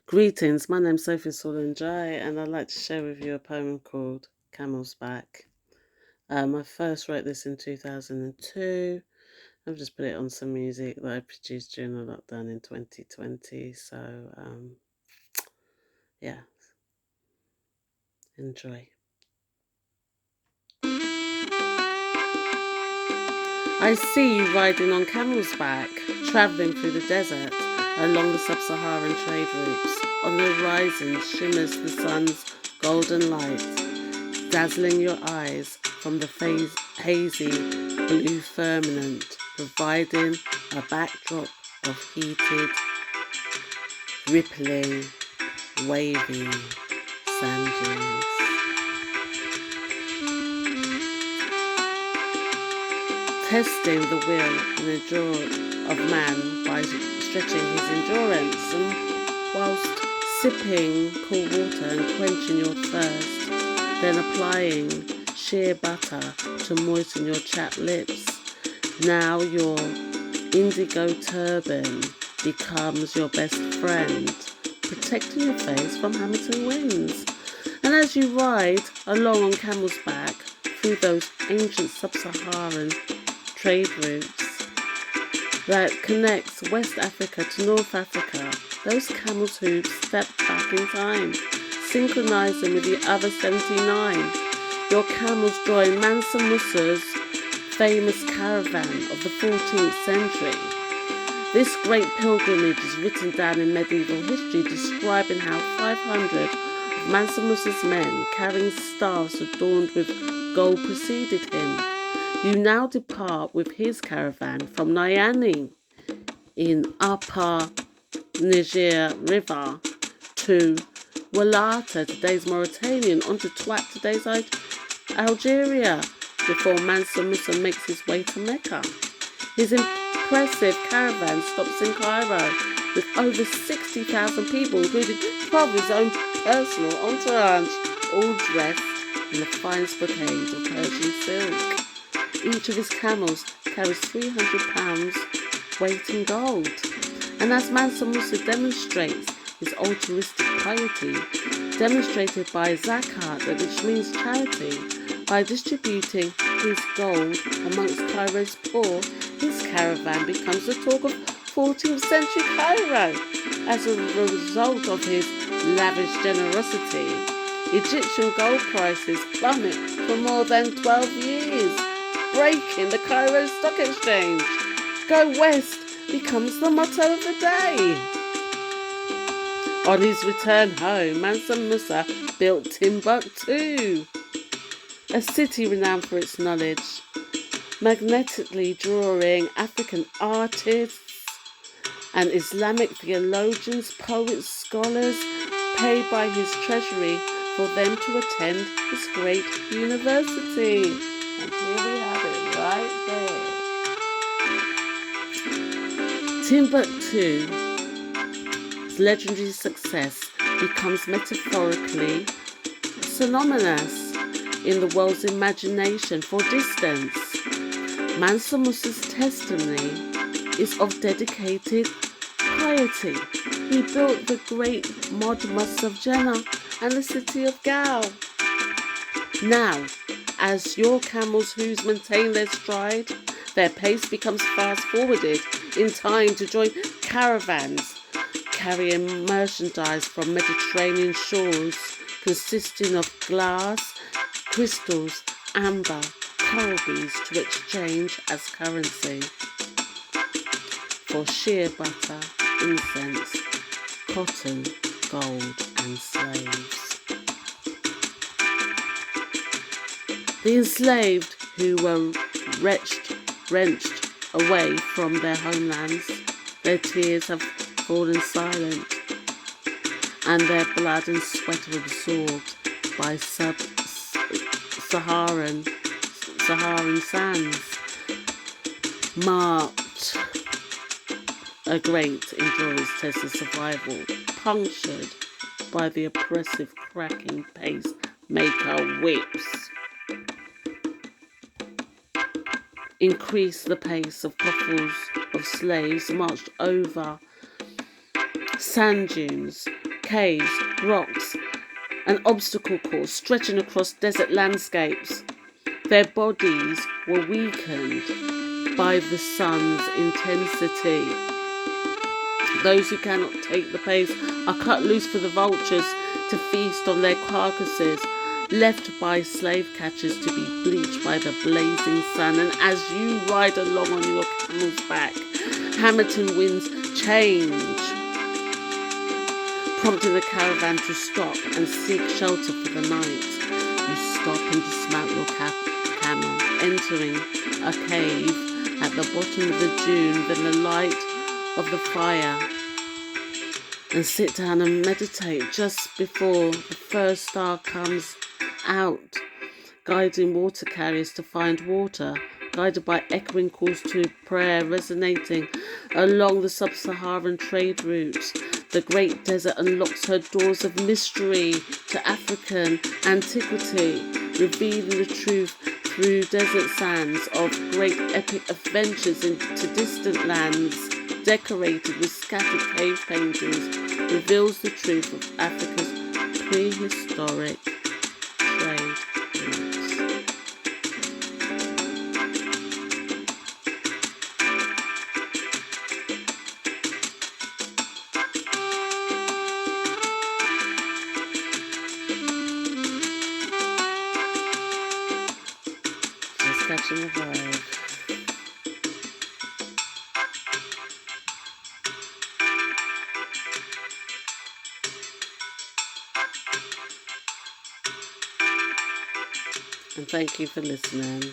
Greetings, my name's Sewell-Njie and I'd like to share with you a poem called Camel's Back. I first wrote this in 2002. I've just put it on some music that I produced during the lockdown in 2020. So, yeah, enjoy. I see you riding on camel's back, travelling through the desert, along the sub-Saharan trade routes. On the horizon shimmers the sun's golden light, dazzling your eyes from the hazy blue firmament, providing a backdrop of heated, rippling, wavy sand dunes. Testing the will and endurance of man by stretching his endurance, and whilst sipping cool water and quenching your thirst, then applying shea butter to moisten your chapped lips. Now your indigo turban becomes your best friend, protecting your face from Hamilton winds. And as you ride along on camel's back through those ancient sub-Saharan trade routes that connects West Africa to North Africa, those camels' hooves step back in time, synchronizing with the other 79. Your camels join Mansa Musa's famous caravan of the 14th century. This great pilgrimage is written down in medieval history, describing how 500 of Mansa Musa's men carrying staffs adorned with gold preceded him. You now depart with his caravan from Nyani in Upper Niger River to Walata, today's Mauritania, and onto Twat, today's Algeria, before Mansa Musa makes his way to Mecca. His impressive caravan stops in Cairo with over 60,000 people, including 12 of his own personal entourage, all dressed in the finest brocade of Persian silk. Each of his camels carries 300 pounds weight in gold. And as Mansa Musa demonstrates his altruistic piety, demonstrated by zakat, which means charity, by distributing his gold amongst Cairo's poor, his caravan becomes the talk of 14th century Cairo. As a result of his lavish generosity, Egyptian gold prices plummet for more than 12 years, breaking the Cairo Stock Exchange. Go West becomes the motto of the day. On his return home, Mansa Musa built Timbuktu, a city renowned for its knowledge, magnetically drawing African artists and Islamic theologians, poets, scholars, paid by his treasury for them to attend his great university. And here we have it right there. Timbuktu's legendary success becomes metaphorically synonymous in the world's imagination for distance. Mansa Musa's testimony is of dedicated piety. He built the great Mosque of Jannah and the city of Gal. Now, as your camels' hooves maintain their stride, their pace becomes fast-forwarded in time to join caravans carrying merchandise from Mediterranean shores, consisting of glass, crystals, amber, coral beads to exchange as currency for shea butter, incense, cotton, gold, and slaves. The enslaved who were wrenched away from their homelands, their tears have fallen silent, and their blood and sweat are absorbed by Saharan sands, marked a great endurance test of survival, punctured by the oppressive cracking pacemaker whips. Increase the pace of couples of slaves marched over sand dunes caves, rocks, and obstacle course stretching across desert landscapes. Their bodies were weakened by the sun's intensity. Those who cannot take the pace are cut loose for the vultures to feast on their carcasses, left by slave catchers to be bleached by the blazing sun. And as you ride along on your camel's back, Hamilton winds change, prompting the caravan to stop and seek shelter for the night. You stop and dismount your camel, entering a cave at the bottom of the dune, then the light of the fire, and sit down and meditate just before the first star comes out, guiding water carriers to find water, guided by echoing calls to prayer resonating along the sub-Saharan trade routes. The great desert unlocks her doors of mystery to African antiquity, revealing the truth through desert sands of great epic adventures into distant lands, decorated with scattered cave paintings, reveals the truth of Africa's prehistoric trade routes. Just catching the vibe. And thank you for listening.